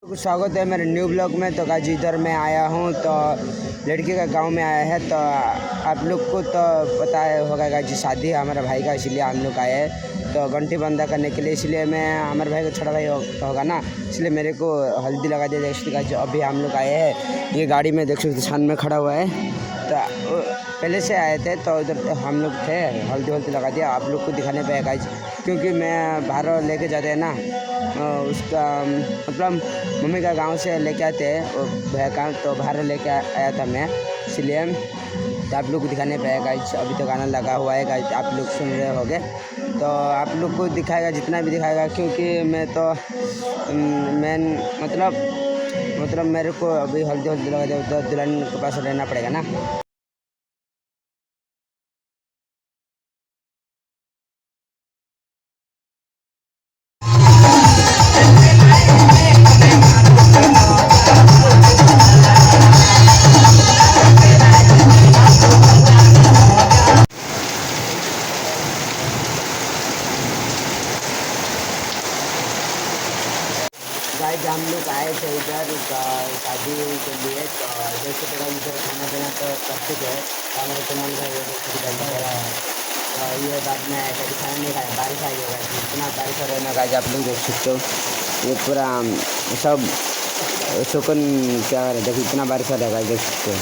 स्वागत है मेरे न्यू ब्लॉग में। तो गाजी इधर मैं आया हूँ तो लड़की का गांव में आया है। तो आप लोग को तो पता होगा गाजी शादी है हमारे भाई का, इसलिए हम लोग आए हैं तो घंटी बंदा करने के लिए। इसलिए मैं हमारे भाई को छोटा भाई होगा ना, इसलिए मेरे को हल्दी लगा दिया। देख सकते गाजी अभी हम लोग आए हैं, ये गाड़ी में देख सकते सामने में खड़ा हुआ है। तो पहले से आए थे तो उधर हम लोग थे, हल्दी लगा दिया। आप लोग को दिखाने पे गाइज, क्योंकि मैं बाहर लेके जाते हैं ना, उसका मतलब मम्मी का गांव से लेके आते हैं वो भैया का, तो बाहर लेके आया था मैं, इसलिए तो आप लोग को दिखाने पे गाइज। अभी तो गाना लगा हुआ है गाइज, आप लोग सुन रहे होंगे। तो आप लोग को दिखाएगा जितना भी दिखाएगा, क्योंकि मैं तो मेन मतलब मेरे को अभी हल्दी लगा दिया, दुल्हन के पास रहना पड़ेगा ना। गाइस हम लोग आए थे इधर शादी के लिए, तो जैसे थोड़ा इधर खाना पीना तो करते थे। तो हमारे कमाल है तो ये बाद में कभी खाना नहीं खाया, बारिश आ गया। इतना बारिश हो रहा है ना गाइस, आप लोग देख सकते हो। ये पूरा सब सुकून क्या हो रहा है, देखो इतना बारिश हो रहा है गाइस, देख सकते हो।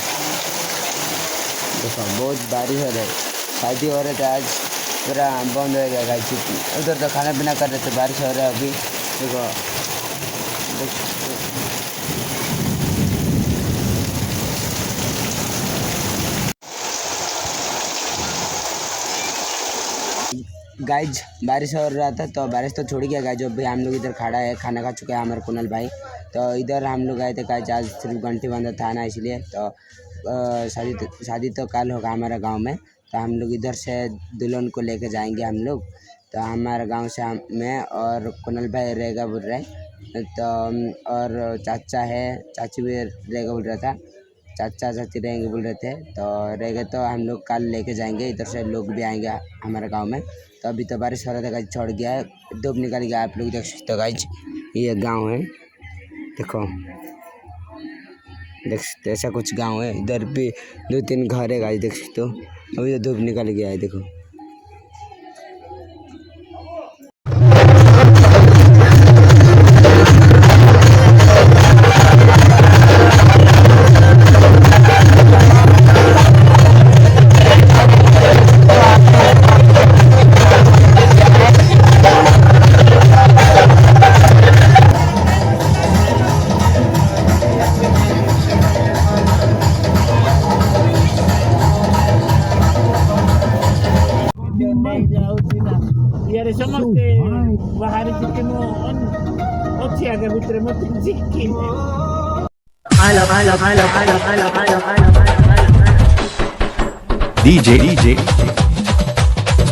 देखो बहुत बारिश हो रहा है, शादी हो रहे थे आज पूरा बंद हो गया गाइस। उधर तो खाना पीना कर रहे थे, बारिश हो रहा है अभी देखो। गाइज बारिश हो रहा था तो बारिश तो छोड़ गया गाइज। अभी हम लोग इधर खड़ा है, खाना खा चुके हैं हमारे कुनल भाई। तो इधर हम लोग आए थे गाइज, आज सिर्फ घंटी बंदा था ना, इसलिए तो शादी तो कल होगा हमारे गांव में। तो हम लोग इधर से दुल्हन को लेके जाएंगे हम लोग। तो हमारे गांव से मैं और कुनल भाई रहेगा बोल रहे, तो और चाचा है, चाची भी रहेगा बोल रहा था, चाचा चाची रहेंगे बोल रहे थे। तो रहेंगे तो हम लोग कल लेके जाएंगे, इधर से लोग भी आएंगे हमारे गांव में। तो अभी तो बारिश हो रहा था गाइज, छोड़ गया है, धूप निकल गया। आप लोग देख सकते हो गाइज, ये गांव है, देखो देख सकते ऐसा कुछ गांव है। इधर भी 2-3 घर है गाइज, देख सकते हो। अभी तो धूप निकल गया है, देखो। Iare ସମସ୍ତେ ବାହାରେ ଚିକେନ ଅଛି ଆଗେ ଭିତରେ ମତେ chicken DJ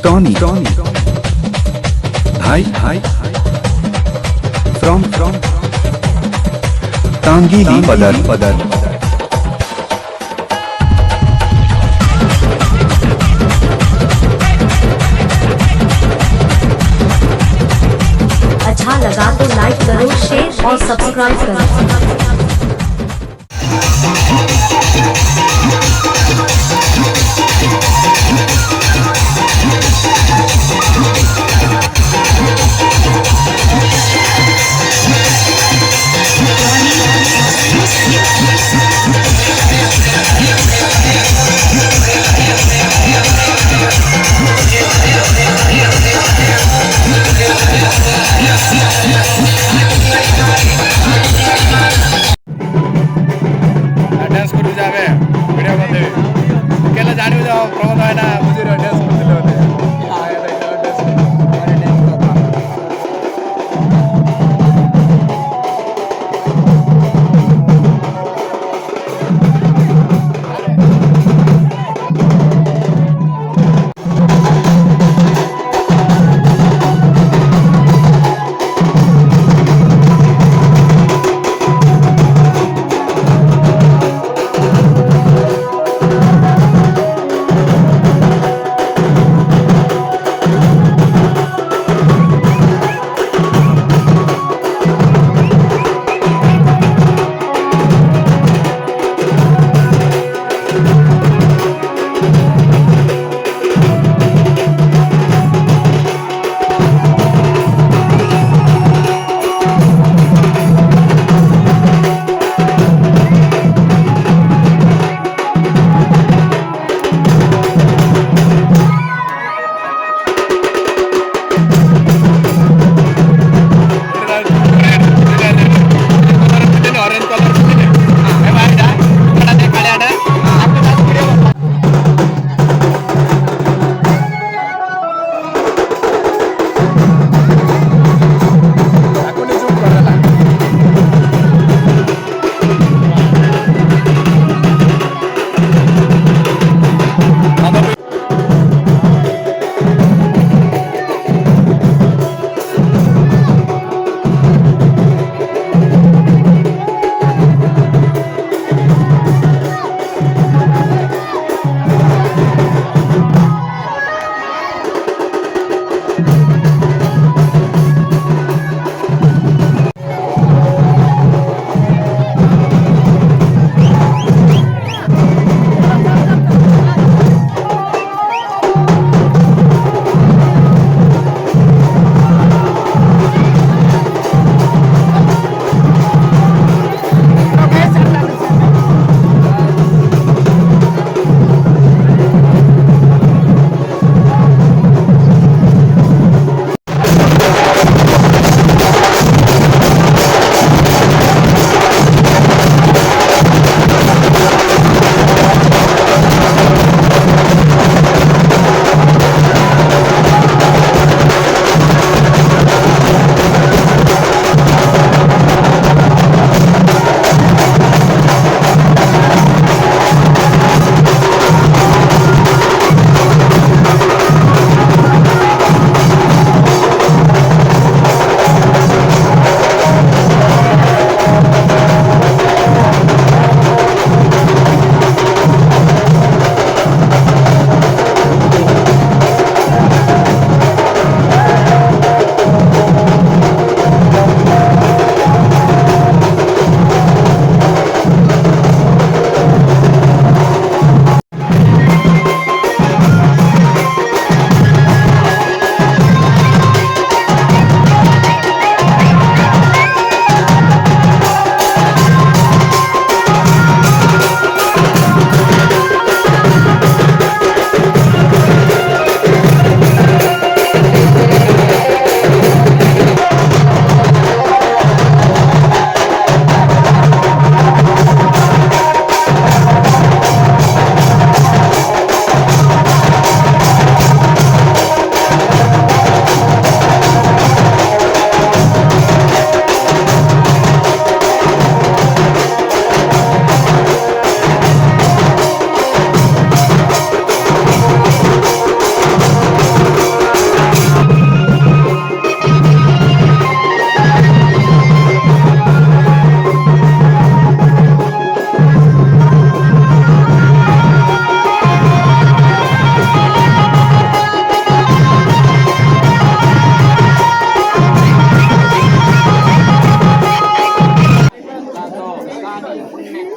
Tony Hi from Tangili Padar अच्छा लगा तो लाइक करो, शेयर और सब्सक्राइब करो। डांस कर जावे वीडियो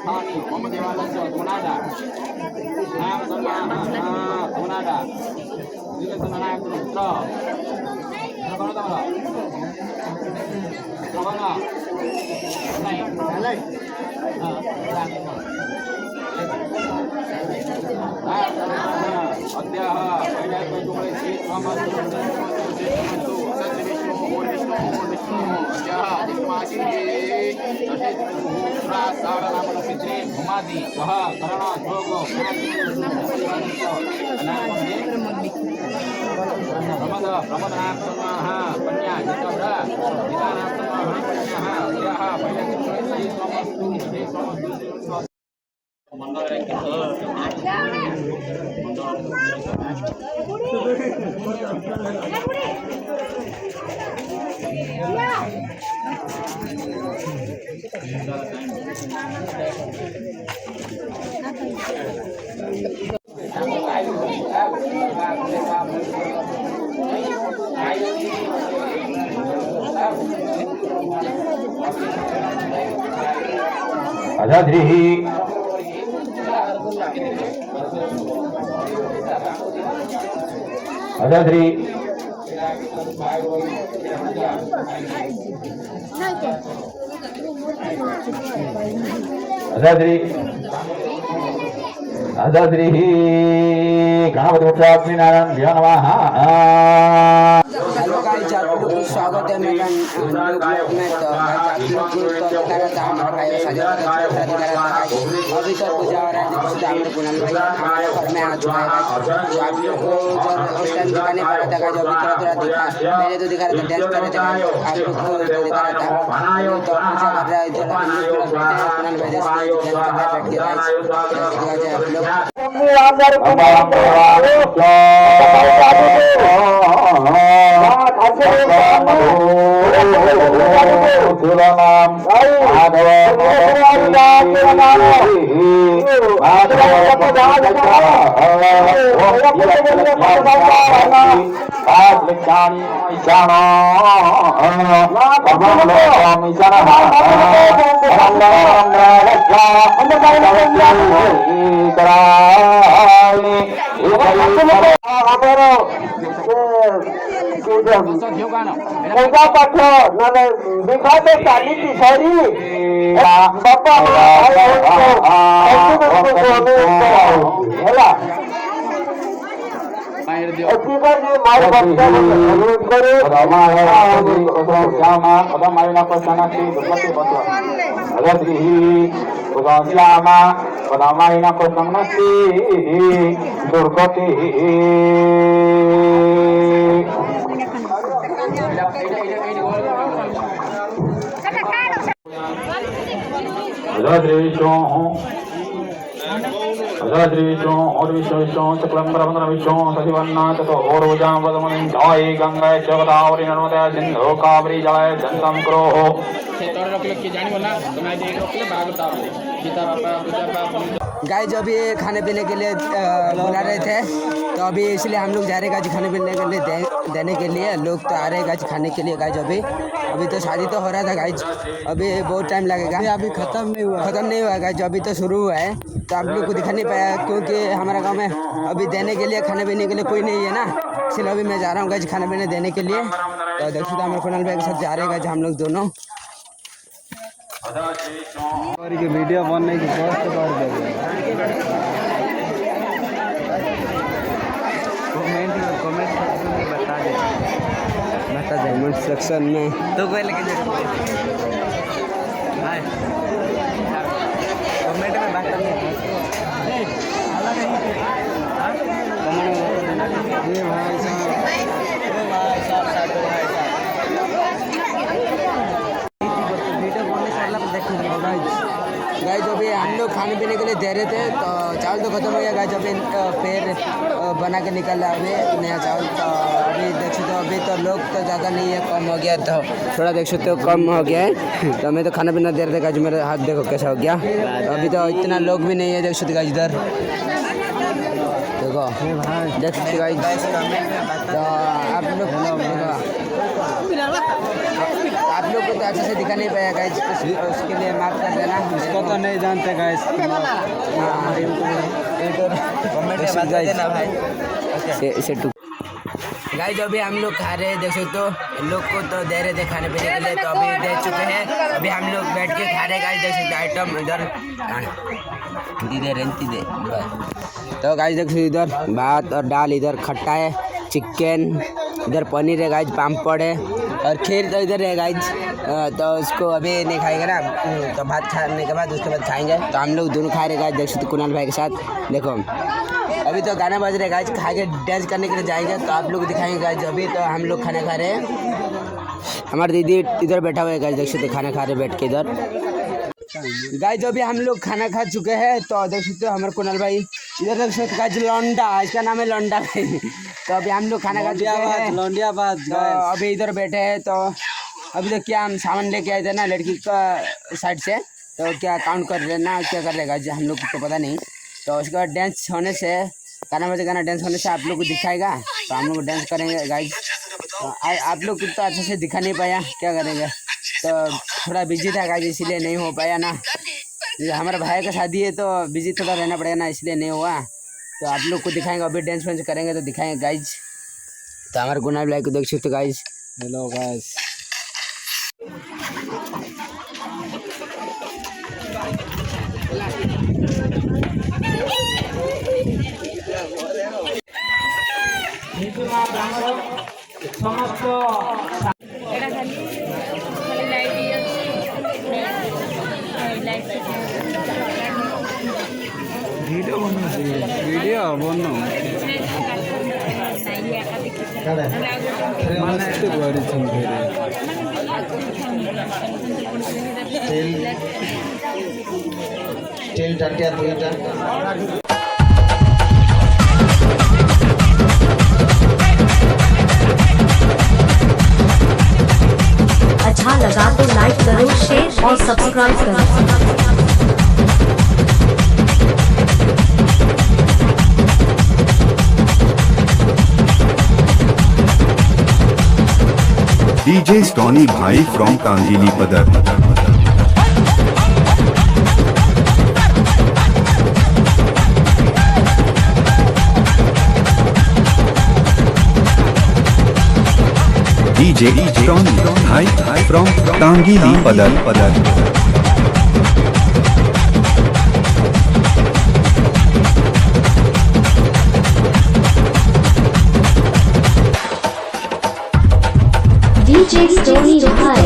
स्थानी मम देवालयस्य गुणादा नाम सम्मान गुणादा विवेकनायक पुत्र नगरतम नगरना नहीं अद्याह वैराग्यजुगले श्री भूमादि वह करण भोग प्रमदनाथ कन्या जितभ्रा पितानाथ कन्या अजाद्रिहि अजाद्रि अजाद्रि अजाद्रिहि गणपति मुख्याग्नि नारायण भ्यो नमः। हेलो गाइस, आप लोग को स्वागत है मेरा ब्लॉग में। तो आप लोग को तो दिखा रहा था हमारा भाई साजा दिखा रहा था गाइस। अभी तक पूजा हो रहा है, जिससे हम लोग कुणाल भाई हमारे घर में आ चुका है गाइस। जो आप लोग को जो उस टाइम दिखाने पड़ा था गाइस, अभी थोड़ा थोड़ा दिखा, पहले तो दिखा रहा था डांस कर रहे थे गाइस, आप लोग को तो दिखा रहा था। तो पूजा कर रहा है इधर कुणाल भाई डांस कर रहा है बैठ के गाइस। पूजा पाठ ମାନେ ବିବାଦ ଚାଲିଛି ସରି ବାପା ହେଲା ଏଥିପାଇଁ ମାଇ ଭକ୍ତ ଅନୁରୋଧ କରେ ଦୁର୍ଗତି अजाद्रीशो और विश्वेशो चक्लंबरमंदर विश्वो सचिवन्ना ततो ओरोजां वदमनिं जय गंगा च गोदावरी नर्मदा सिंधु कावेरी जलाय जंतम करोः क्षेत्र रख के जानी वाला तुम्हारे देख रख के भागता सीता बापा पूजा पाप गाइस अभी खाने पीने के लिए बुला रहे थे, तो अभी इसलिए हम लोग जा रहे गाइस खाने पीने के लिए देने के लिए। लोग तो आ रहे गाइस खाने के लिए गाइस। अभी तो शादी तो हो रहा था गाइस, अभी बहुत टाइम लगेगा, अभी खत्म नहीं हुआ गाइस, अभी तो शुरू हुआ है। तो आप लोग को दिखा नहीं पाया क्योंकि हमारा गाँव में अभी देने के लिए खाने पीने के लिए कोई नहीं है ना, इसलिए अभी मैं जा रहा हूँ गाइस खाने पीने देने के लिए। तो देखिए तो हमारे कुणाल भाई के साथ जा रहे हैं गाइस हम लोग दोनों। वीडियो बनने की पोस्ट कर देंगे, कमेंट सेक्शन में बता दे कमेंट सेक्शन में। तो पहले के कमेंट में बात करनी ये भाई साहब गाइस अभी हम लोग खाने पीने के लिए दे रहे थे, तो चावल तो खत्म हो गया गाइस। अभी फिर बना के निकल रहा है अभी नया चावल। तो अभी देख सकते हो अभी तो लोग तो ज़्यादा नहीं है, कम हो गया, तो थोड़ा देख सकते हो कम हो गया है। तो हमें तो खाना पीना दे रहे थे गाइस, मेरे हाथ देखो कैसा हो गया। तो अभी तो इतना लोग भी नहीं है, देख सकते गाइस इधर देखो, देख सकते गाइस। तो आप लोग आप लोग को तो अच्छे से दिखा नहीं पाया गाइज, उसके लिए माफ कर देना। इसको तो नहीं जानते गाइज। गाइज अभी हम लोग खा रहे हैं, देख सकते हो लोग को तो दे रहे थे खाने पीने के लिए, तो अभी दे चुके हैं। अभी हम लोग बैठ के खा रहे गाइज, देख सकते हो आइटम इधर दे। तो गाइज देख सकते इधर भात और दाल, इधर खट्टा है, चिकन, इधर पनीर है गाइज, पापड़ है और खीर तो इधर है गाइज। तो उसको अभी नहीं खाएंगे ना, तो भात खाने के बाद उसके बाद खाएंगे। तो हम लोग दोनों खा रहे गाइज, देख सकते कुणाल भाई के साथ। देखो अभी तो गाना बज रहे गाइज, खा के डांस करने के लिए जाएंगे, तो आप लोग दिखाएंगे गाइज। अभी तो हम लोग खाना खा रहे हैं, हमारे दीदी इधर बैठा हुआ है गाइज, देख सकते खाना खा रहे बैठ के इधर। गाइज अभी हम लोग खाना खा चुके हैं, तो देख सकते हो हमारे कुणाल भाई इधर देख सकते गाइज, लौंडा, इसका नाम है लौंडा भाई। तो अभी हम लोग खाना खा चुके हैं, लौंडियाबाद। तो अभी इधर बैठे हैं, तो अभी तो क्या हम सामान लेके आए थे ना लड़की का साइड से, तो क्या काउंट कर रहे ना, क्या कर रहे गाइज हम लोग को पता नहीं। तो उसके बाद डांस होने से, गाना बजे गाना डांस होने से आप लोग को दिखाएगा, तो हम लोग डांस करेंगे गाइज। तो आप लोग को तो अच्छे से दिखा नहीं पाया, क्या करेंगे, तो थोड़ा बिजी था गाइज, इसीलिए नहीं हो पाया ना। हमारे भाई का शादी है, तो बिजी थोड़ा रहना पड़ेगा ना, इसलिए नहीं हुआ। तो आप लोग को दिखाएंगे, अभी डांस वांस करेंगे तो दिखाएंगे गाइज। तो हमारे कुणाल भाई को देख सकते गाइज। हेलो गाइज, समस्त ভিডিও বন্য মস্ত করেছেন তেল টাটিয়া দুইটা अच्छा लगा तो लाइक करो, शेयर और सब्सक्राइब करो। DJ Stony Bhai from Tangili Padar. DJ Stony Bhai from Tangili Padar. DJ Stony Bhai.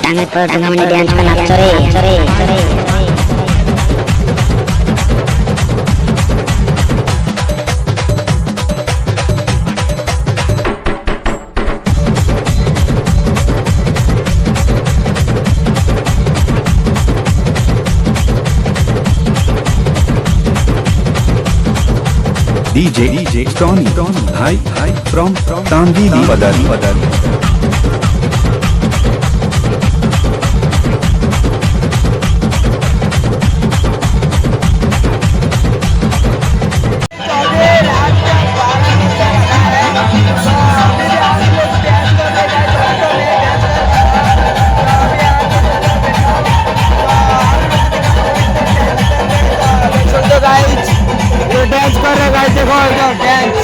Tangan pertemuan di antara sore. DJ Stony Bhai from Tangili Padar. Dance कर रहे गाइस, देखो dance.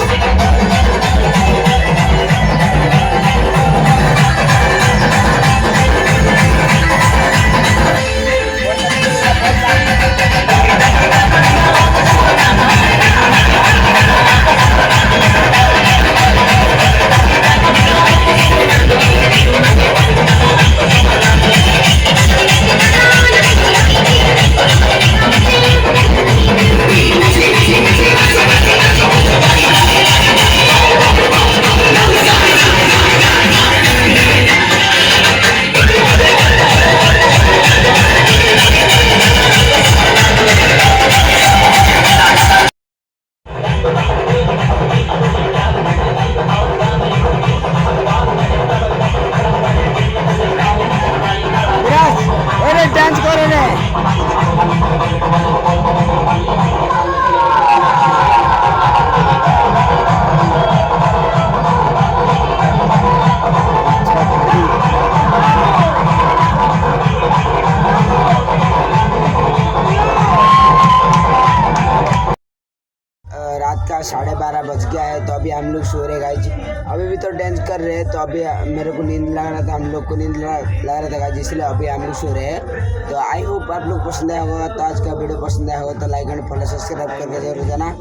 रात का 12:30 बज गया है, तो अभी हम लोग सो रहे गाइज। अभी भी तो डांस कर रहे हैं, तो अभी मेरे को नींद लग रहा था, हम लोग को नींद लग रहा था गाइज, इसलिए अभी हम लोग सो रहे हैं। तो आई होप आप लोग पसंद आया होगा। तो आज का वीडियो पसंद आया होगा तो लाइक एंड फॉलो सब्सक्राइब करके जरूर जाना।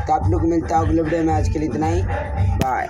तो आप लोग मिलता है अगले वीडियो में। आज के लिए इतना ही, बाय।